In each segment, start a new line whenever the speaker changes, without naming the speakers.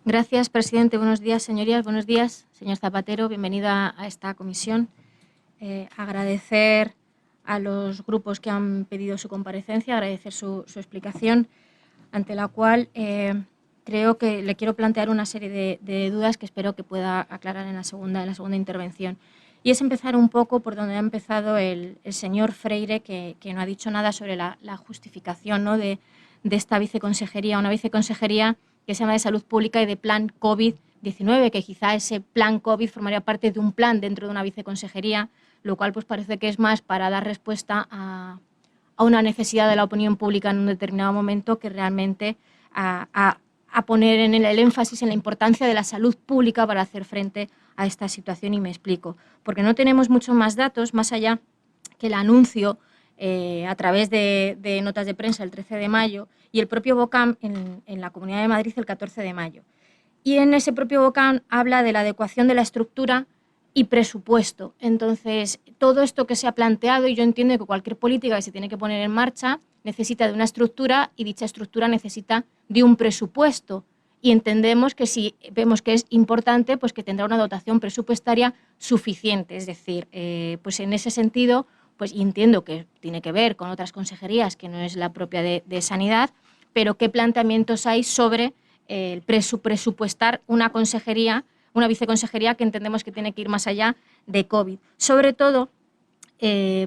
Gracias, presidente. Buenos días, señorías. Buenos días, señor Zapatero. Bienvenida a esta comisión. Agradecer a los grupos que han pedido su comparecencia, agradecer su explicación, ante la cual creo que le quiero plantear una serie de dudas que espero que pueda aclarar en la segunda intervención. Y es empezar un poco por donde ha empezado el señor Freire, que no ha dicho nada sobre la justificación, ¿no?, de esta viceconsejería, una viceconsejería que se llama de Salud Pública y de Plan COVID-19, que quizá ese plan COVID formaría parte de un plan dentro de una viceconsejería, lo cual pues parece que es más para dar respuesta a una necesidad de la opinión pública en un determinado momento que realmente a poner en el énfasis en la importancia de la salud pública para hacer frente a esta situación. Y me explico. Porque no tenemos muchos más datos, más allá que el anuncio a través de notas de prensa el 13 de mayo y el propio BOCAM en la Comunidad de Madrid el 14 de mayo. Y en ese propio BOCAM habla de la adecuación de la estructura y presupuesto. Entonces, todo esto que se ha planteado, y yo entiendo que cualquier política que se tiene que poner en marcha necesita de una estructura y dicha estructura necesita de un presupuesto. Y entendemos que si vemos que es importante, pues que tendrá una dotación presupuestaria suficiente. Es decir, pues en ese sentido, pues entiendo que tiene que ver con otras consejerías que no es la propia de Sanidad, pero qué planteamientos hay sobre el presupuestar una consejería, una viceconsejería que entendemos que tiene que ir más allá de COVID. Sobre todo,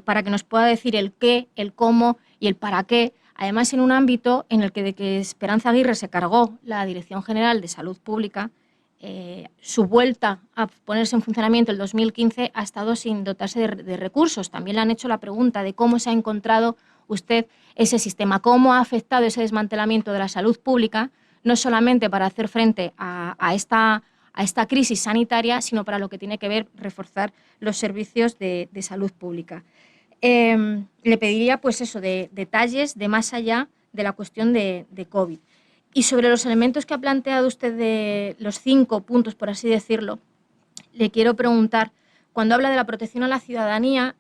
para que nos pueda decir el qué, el cómo y el para qué, además en un ámbito en el que de que Esperanza Aguirre se cargó la Dirección General de Salud Pública, su vuelta a ponerse en funcionamiento el 2015 ha estado sin dotarse de recursos. También le han hecho la pregunta de cómo se ha encontrado usted ese sistema, cómo ha afectado ese desmantelamiento de la salud pública, no solamente para hacer frente a esta crisis sanitaria, sino para lo que tiene que ver reforzar los servicios de salud pública. Le pediría pues eso, de detalles de más allá de la cuestión de COVID. Y sobre los elementos que ha planteado usted de los 5 puntos, por así decirlo, le quiero preguntar, cuando habla de la protección a la ciudadanía,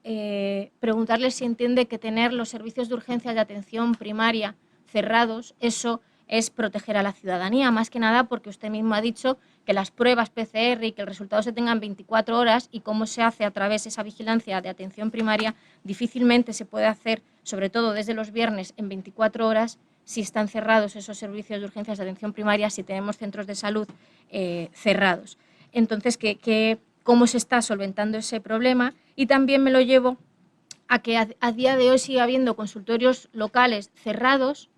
preguntarle si entiende que tener los servicios de urgencias de atención primaria cerrados, eso es proteger a la ciudadanía, más que nada porque usted mismo ha dicho que las pruebas PCR y que el resultado se tengan 24 horas y cómo se hace a través de esa vigilancia de atención primaria, difícilmente se puede hacer, sobre todo desde los viernes, en 24 horas, si están cerrados esos servicios de urgencias de atención primaria, si tenemos centros de salud cerrados. Entonces, ¿cómo se está solventando ese problema? Y también me lo llevo a que a día de hoy sigue habiendo consultorios locales cerrados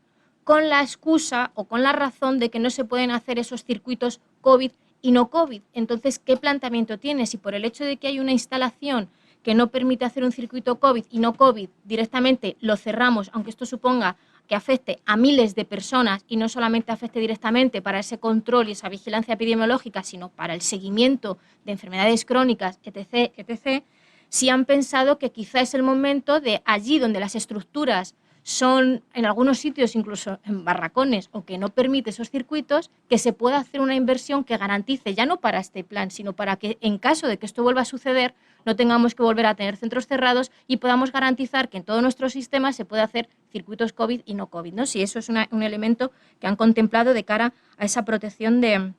con la excusa o con la razón de que no se pueden hacer esos circuitos COVID y no COVID. Entonces, ¿qué planteamiento tiene? Si por el hecho de que hay una instalación que no permite hacer un circuito COVID y no COVID, directamente lo cerramos, aunque esto suponga que afecte a miles de personas y no solamente afecte directamente para ese control y esa vigilancia epidemiológica, sino para el seguimiento de enfermedades crónicas, etc., etc., si han pensado que quizá es el momento de allí donde las estructuras son, en algunos sitios, incluso en barracones, o que no permite esos circuitos, que se pueda hacer una inversión que garantice, ya no para este plan, sino para que en caso de que esto vuelva a suceder, no tengamos que volver a tener centros cerrados y podamos garantizar que en todo nuestro sistema se puede hacer circuitos COVID y no COVID, ¿no? Si eso es un elemento que han contemplado de cara a esa protección de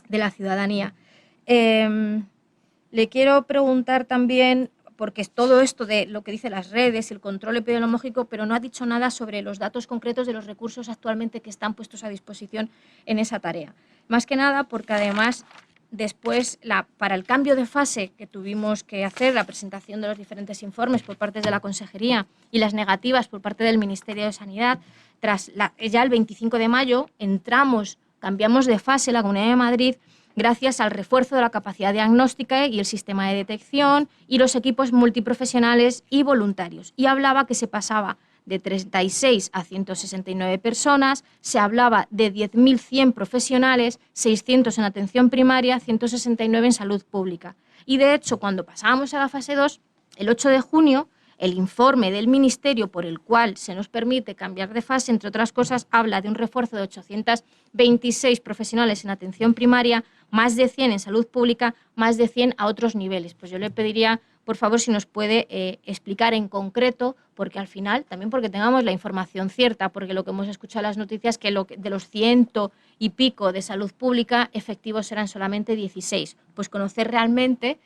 la ciudadanía. Le quiero preguntar también, porque es todo esto de lo que dicen las redes, el control epidemiológico, pero no ha dicho nada sobre los datos concretos de los recursos actualmente que están puestos a disposición en esa tarea. Más que nada porque además después, para el cambio de fase que tuvimos que hacer, la presentación de los diferentes informes por parte de la Consejería y las negativas por parte del Ministerio de Sanidad, ya el 25 de mayo cambiamos de fase la Comunidad de Madrid gracias al refuerzo de la capacidad diagnóstica y el sistema de detección y los equipos multiprofesionales y voluntarios. Y hablaba que se pasaba de 36 a 169 personas, se hablaba de 10.100 profesionales, 600 en atención primaria, 169 en salud pública. Y de hecho, cuando pasábamos a la fase 2, el 8 de junio, el informe del Ministerio por el cual se nos permite cambiar de fase, entre otras cosas, habla de un refuerzo de 826 profesionales en atención primaria, más de 100 en salud pública, más de 100 a otros niveles. Pues yo le pediría por favor, si nos puede explicar en concreto, porque al final, también porque tengamos la información cierta, porque lo que hemos escuchado en las noticias es que de los 100 y pico de salud pública, efectivos eran solamente 16. Pues conocer realmente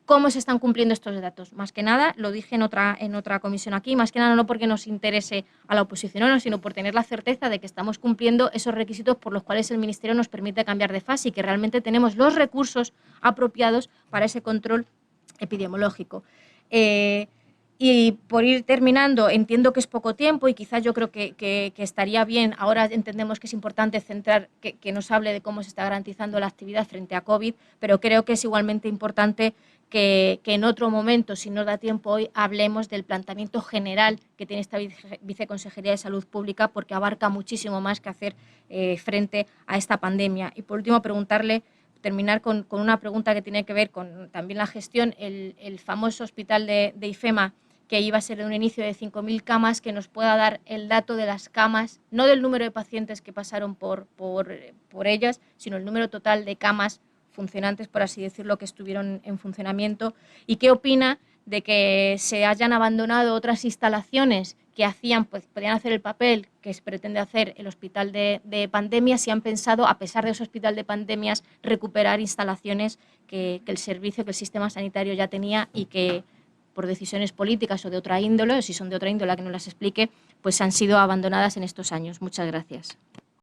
cómo se están cumpliendo estos datos. Más que nada, lo dije en otra comisión aquí, más que nada no porque nos interese a la oposición, no, sino por tener la certeza de que estamos cumpliendo esos requisitos por los cuales el Ministerio nos permite cambiar de fase y que realmente tenemos los recursos apropiados para ese control epidemiológico. Y por ir terminando, entiendo que es poco tiempo y quizás yo creo que estaría bien, ahora entendemos que es importante centrar, que nos hable de cómo se está garantizando la actividad frente a COVID, pero creo que es igualmente importante que en otro momento, si no da tiempo hoy, hablemos del planteamiento general que tiene esta Viceconsejería de Salud Pública, porque abarca muchísimo más que hacer frente a esta pandemia. Y por último, terminar con una pregunta que tiene que ver con también la gestión, el famoso hospital de IFEMA, que iba a ser de un inicio de 5.000 camas, que nos pueda dar el dato de las camas, no del número de pacientes que pasaron por ellas, sino el número total de camas funcionantes, por así decirlo, que estuvieron en funcionamiento, y qué opina de que se hayan abandonado otras instalaciones que podían hacer el papel que se pretende hacer el hospital de pandemias, si han pensado, a pesar de ese hospital de pandemias, recuperar instalaciones que el servicio, que el sistema sanitario ya tenía y que por decisiones políticas o de otra índole, o si son de otra índole que nos las explique, pues han sido abandonadas en estos años. Muchas gracias.